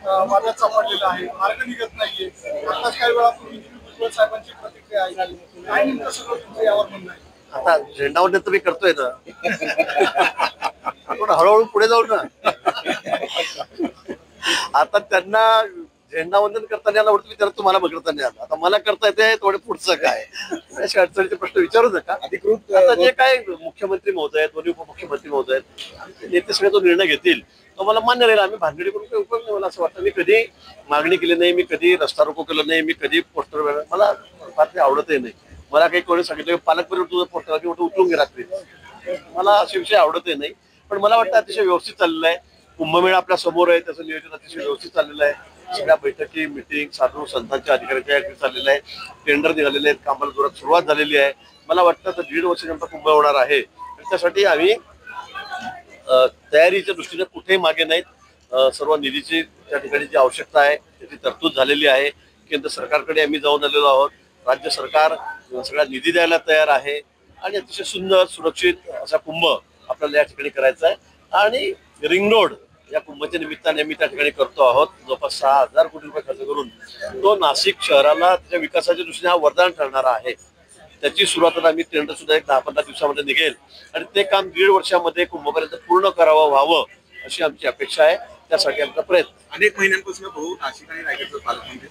वादात सापडलेला आहे, मार्ग निघत नाहीये. आताच काही वेळापूर्वी भुजबळ साहेबांची प्रतिक्रिया आहे, काय नेमकं सगळं तुमचं यावर म्हणणं आहे? आता झेंडावंदन तर मी करतोय ना, आपण हळूहळू पुढे जाऊ ना. आता त्यांना झेंडावंदन करताना आला वाटतं, विचार तुम्हाला करताना आला. आता मला करता येते थोडे पुढचं काय, अशा अडचणीचे प्रश्न विचारू नका. अधिकृत आता जे काय मुख्यमंत्री महोदय आहेत, दोन्ही उपमुख्यमंत्री महोदय आहेत, नेते सगळे जो निर्णय घेतील तो मला मान्य राहील. आम्ही भानगडी करून काही उपयोग नाही. मला असं वाटतं, मी कधी मागणी केली नाही, मी कधी रस्ता रोको केलं नाही, मी कधी पोस्टर मला फार ते आवडतही नाही. मला काही कोणी सांगितलं पालकपर्यंत तुझं पोस्टर उचलून घे रात्री, मला असे विषय आवडतही नाही. पण मला वाटतं अतिशय व्यवस्थित चाललेलं आहे. कुंभमेळा आपल्या समोर आहे, त्याचं नियोजन अतिशय व्यवस्थित चाललेलं आहे. सगळ्या बैठकी, मिटिंग, साधू संतांच्या अधिकाऱ्यांच्या चाललेलं आहे. टेंडर निघालेले आहेत, कामाला जोरात सुरुवात झालेली आहे. मला वाटतं तर 1.5 वर्ष नंतर कुंभ होणार आहे. त्यासाठी आम्ही तयारीच्या दृष्टीने कुठेही मागे नाहीत. सर्व निधीची त्या ठिकाणी जी आवश्यकता आहे त्याची तरतूद झालेली आहे. केंद्र सरकारकडे आम्ही जाऊन आलेलो आहोत. राज्य सरकार सगळा निधी द्यायला तयार आहे आणि अतिशय सुंदर सुरक्षित असा कुंभ आपल्याला या ठिकाणी करायचा आहे. आणि रिंग रोड या कुंभाच्या निमित्ताने आम्ही त्या ठिकाणी करतो आहोत. जवळपास 6,000 कोटी रुपये खर्च करून तो नाशिक शहराला त्याच्या विकासाच्या दृष्टीने हा वरदान ठरणारा आहे. त्याची सुरुवात आम्ही टेंडर सुद्धा एक 10-15 दिवसामध्ये निघेल आणि ते काम 1.5 वर्षामध्ये कुंभपर्यंत पूर्ण करावं व्हावं अशी आमची अपेक्षा आहे. त्यासाठी आमचा प्रयत्न. अनेक महिन्यांपासून भाऊ नाशिक आणि रायगडचं पालकमंत्री